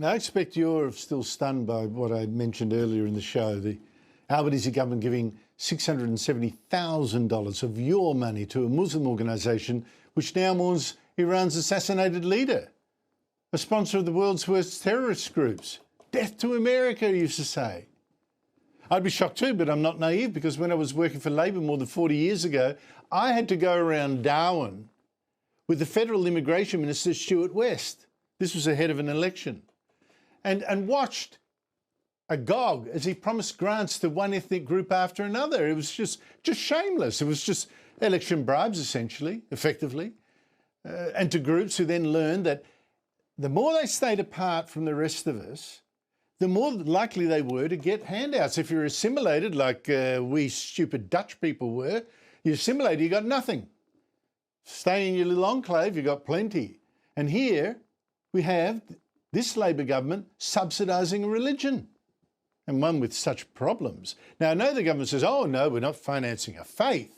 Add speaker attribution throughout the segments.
Speaker 1: Now, I expect you're still stunned by what I mentioned earlier in the show, the Albanese government giving $670,000 of your money to a Muslim organisation which now mourns Iran's assassinated leader, a sponsor of the world's worst terrorist groups. Death to America, I used to say. I'd be shocked too, but I'm not naive, because when I was working for Labor more than 40 years ago, I had to go around Darwin with the Federal Immigration Minister, Stuart West. This was ahead of an election. And watched agog as he promised grants to one ethnic group after another. It was just shameless. It was just election bribes, essentially, effectively, and to groups who then learned that the more they stayed apart from the rest of us, the more likely they were to get handouts. If you're assimilated, like we stupid Dutch people were, you assimilated, you got nothing. Stay in your little enclave, you got plenty. And here we have this Labor government subsidising religion, and one with such problems. Now, I know the government says, oh, no, we're not financing a faith.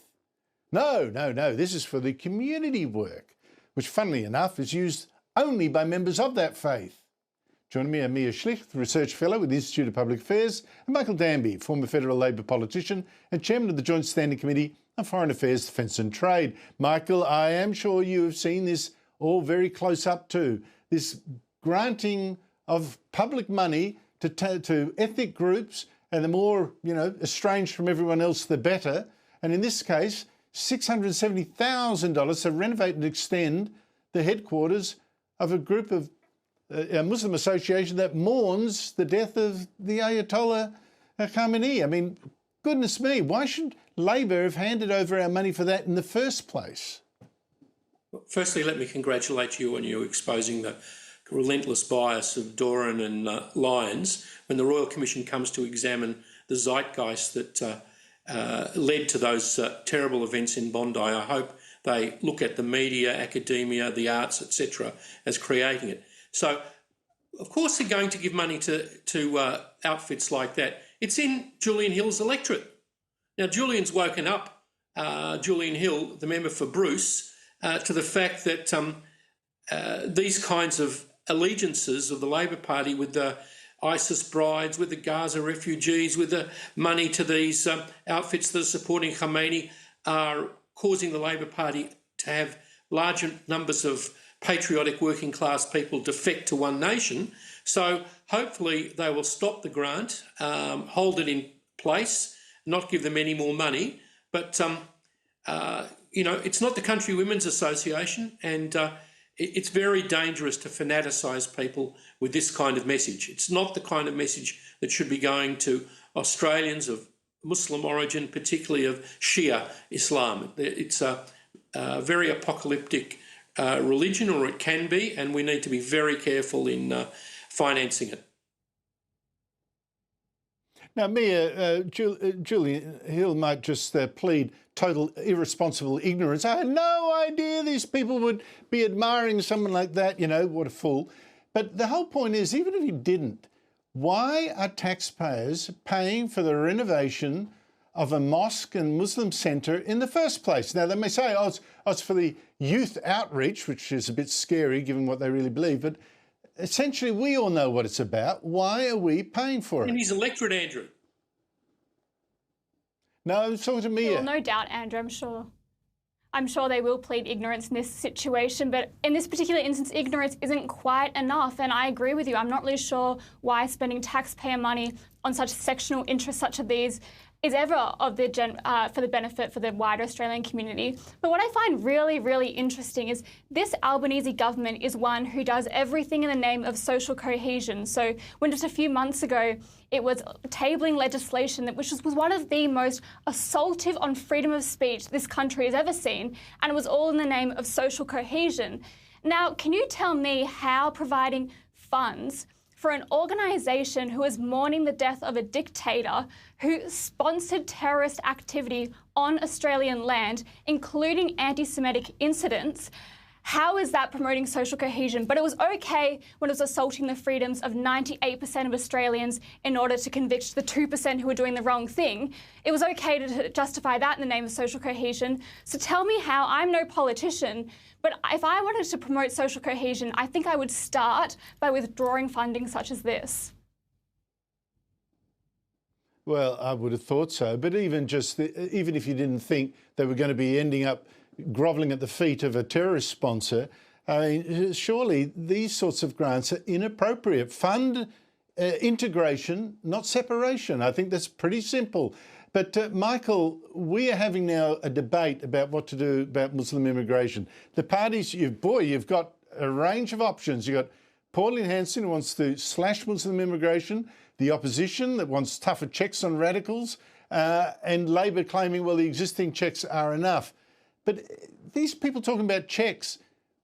Speaker 1: No, this is for the community work, which, funnily enough, is used only by members of that faith. Joining me are Mia Schlicht, Research Fellow with the Institute of Public Affairs, and Michael Danby, former federal Labor politician and Chairman of the Joint Standing Committee on Foreign Affairs, Defence and Trade. Michael, I am sure you have seen this all very close up too, this granting of public money to ethnic groups, and the more, estranged from everyone else, the better. And in this case, $670,000 to renovate and extend the headquarters of a group of a Muslim association that mourns the death of the Ayatollah Khamenei. I mean, goodness me, why should Labor have handed over our money for that in the first place?
Speaker 2: Firstly, let me congratulate you on you exposing the relentless bias of Doran and Lyons when the Royal Commission comes to examine the zeitgeist that led to those terrible events in Bondi. I hope they look at the media, academia, the arts, etc. as creating it. So, of course, they're going to give money to outfits like that. It's in Julian Hill's electorate. Now, Julian's woken up, Julian Hill, the member for Bruce, to the fact that these kinds of allegiances of the Labor Party with the ISIS brides, with the Gaza refugees, with the money to these outfits that are supporting Khamenei are causing the Labor Party to have larger numbers of patriotic working class people defect to One Nation. So hopefully they will stop the grant, hold it in place, not give them any more money. But, it's not the Country Women's Association, and it's very dangerous to fanaticize people with this kind of message. It's not the kind of message that should be going to Australians of Muslim origin, particularly of Shia Islam. It's a very apocalyptic religion, or it can be, and we need to be very careful in financing it.
Speaker 1: Now, Mia, Julian Hill might just plead total irresponsible ignorance. I had no idea these people would be admiring someone like that. What a fool. But the whole point is, even if you didn't, why are taxpayers paying for the renovation of a mosque and Muslim centre in the first place? Now, they may say, it's for the youth outreach, which is a bit scary given what they really believe, but essentially we all know what it's about. Why are we paying for it?
Speaker 2: In his electorate, Andrew.
Speaker 1: No, talk to Mia.
Speaker 3: Well, no doubt, Andrew, I'm sure they will plead ignorance in this situation, but in this particular instance, ignorance isn't quite enough, and I agree with you. I'm not really sure why spending taxpayer money on such sectional interests such as these is ever of the for the benefit for the wider Australian community. But what I find really, really interesting is this Albanese government is one who does everything in the name of social cohesion. So when just a few months ago it was tabling legislation which was one of the most assaultive on freedom of speech this country has ever seen, and it was all in the name of social cohesion. Now, can you tell me how providing funds for an organisation who is mourning the death of a dictator who sponsored terrorist activity on Australian land, including anti-Semitic incidents, How is that promoting social cohesion? But it was okay when it was assaulting the freedoms of 98% of Australians in order to convict the 2% who were doing the wrong thing. It was okay to justify that in the name of social cohesion. So tell me how. I'm no politician, but if I wanted to promote social cohesion, I think I would start by withdrawing funding such as this.
Speaker 1: Well, I would have thought so. But even if you didn't think they were going to be ending up grovelling at the feet of a terrorist sponsor, I mean, surely these sorts of grants are inappropriate. Fund integration, not separation. I think that's pretty simple. But Michael, we are having now a debate about what to do about Muslim immigration. The parties, you've got a range of options. You've got Pauline Hanson, who wants to slash Muslim immigration, the opposition that wants tougher checks on radicals, and Labor claiming, well, the existing checks are enough. But these people talking about checks,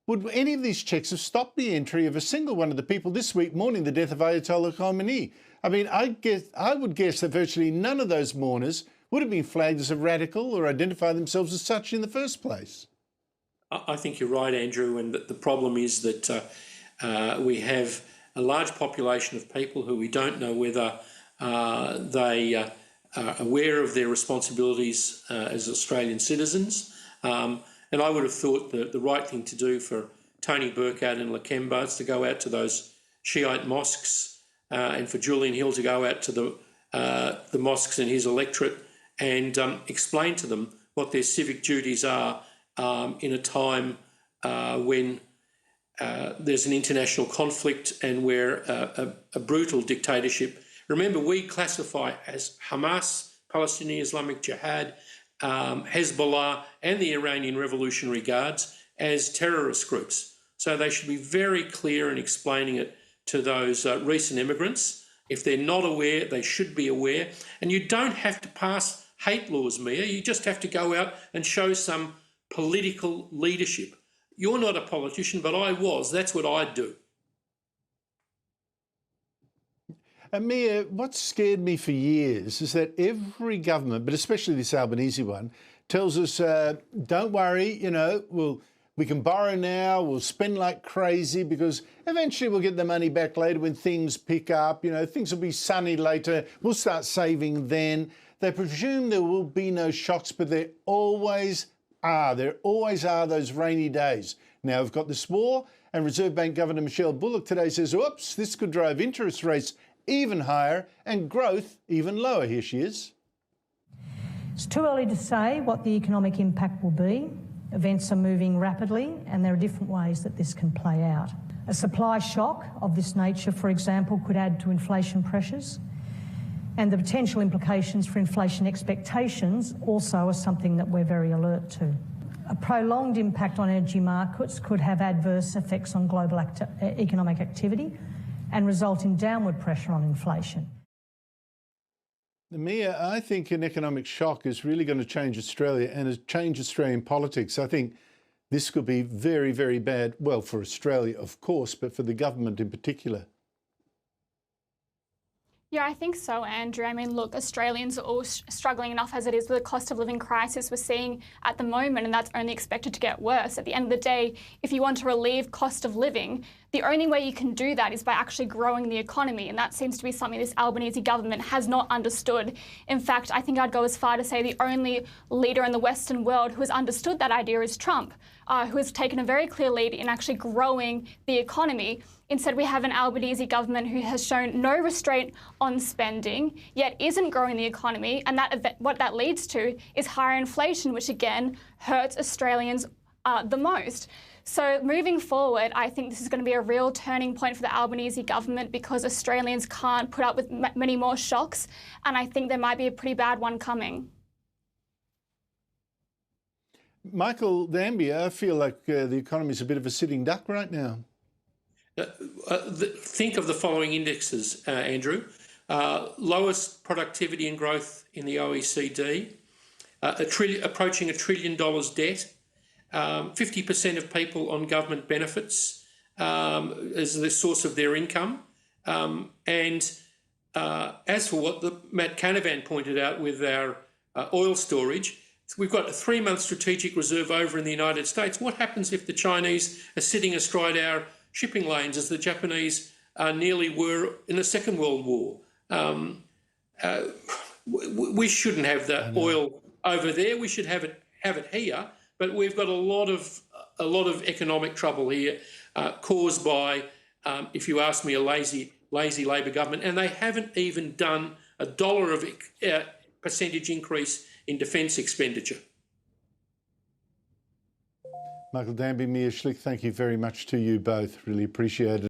Speaker 1: would any of these checks have stopped the entry of a single one of the people this week mourning the death of Ayatollah Khamenei? I mean, I would guess that virtually none of those mourners would have been flagged as a radical or identify themselves as such in the first place.
Speaker 2: I think you're right, Andrew, and the problem is that we have a large population of people who we don't know whether they are aware of their responsibilities as Australian citizens. And I would have thought that the right thing to do for Tony Burke out in Lakemba is to go out to those Shiite mosques and for Julian Hill to go out to the mosques in his electorate and explain to them what their civic duties are in a time when there's an international conflict and where a brutal dictatorship. Remember, we classify as Hamas, Palestinian Islamic Jihad, Hezbollah and the Iranian Revolutionary Guards as terrorist groups. So they should be very clear in explaining it to those recent immigrants. If they're not aware, they should be aware. And you don't have to pass hate laws, Mia. You just have to go out and show some political leadership. You're not a politician, but I was. That's what I'd do.
Speaker 1: Mia, what scared me for years is that every government, but especially this Albanese one, tells us, don't worry, we can borrow now, we'll spend like crazy because eventually we'll get the money back later when things pick up, things will be sunny later, we'll start saving then. They presume there will be no shocks, but there always are. There always are those rainy days. Now we've got this war, and Reserve Bank Governor Michelle Bullock today says, oops, this could drive interest rates even higher and growth even lower. Here she is.
Speaker 4: It's too early to say what the economic impact will be. Events are moving rapidly and there are different ways that this can play out. A supply shock of this nature, for example, could add to inflation pressures, and the potential implications for inflation expectations also are something that we're very alert to. A prolonged impact on energy markets could have adverse effects on global economic activity and result in downward pressure on inflation.
Speaker 1: Mia, I think an economic shock is really going to change Australia and change Australian politics. I think this could be very, very bad, well, for Australia, of course, but for the government in particular.
Speaker 3: Yeah, I think so, Andrew. I mean, look, Australians are all struggling enough as it is with the cost of living crisis we're seeing at the moment, and that's only expected to get worse. At the end of the day, if you want to relieve cost of living, the only way you can do that is by actually growing the economy, and that seems to be something this Albanese government has not understood. In fact, I think I'd go as far to say the only leader in the Western world who has understood that idea is Trump, who has taken a very clear lead in actually growing the economy. Instead, we have an Albanese government who has shown no restraint on spending, yet isn't growing the economy, and what that leads to is higher inflation, which again hurts Australians the most. So moving forward, I think this is going to be a real turning point for the Albanese government because Australians can't put up with many more shocks, and I think there might be a pretty bad one coming.
Speaker 1: Michael Dambia, I feel like the economy is a bit of a sitting duck right now.
Speaker 2: Think of the following indexes, Andrew. Lowest productivity and growth in the OECD, approaching $1 trillion debt, 50% of people on government benefits as the source of their income. And as for what Matt Canavan pointed out with our oil storage, we've got a 3-month strategic reserve over in the United States. What happens if the Chinese are sitting astride our shipping lanes, as the Japanese nearly were in the Second World War? We shouldn't have that oil over there. We should have it here. But we've got a lot of economic trouble here, caused by, if you ask me, a lazy Labor government, and they haven't even done $1 of percentage increase in defence expenditure.
Speaker 1: Michael Danby, Mia Schlicht, thank you very much to you both. Really appreciate it.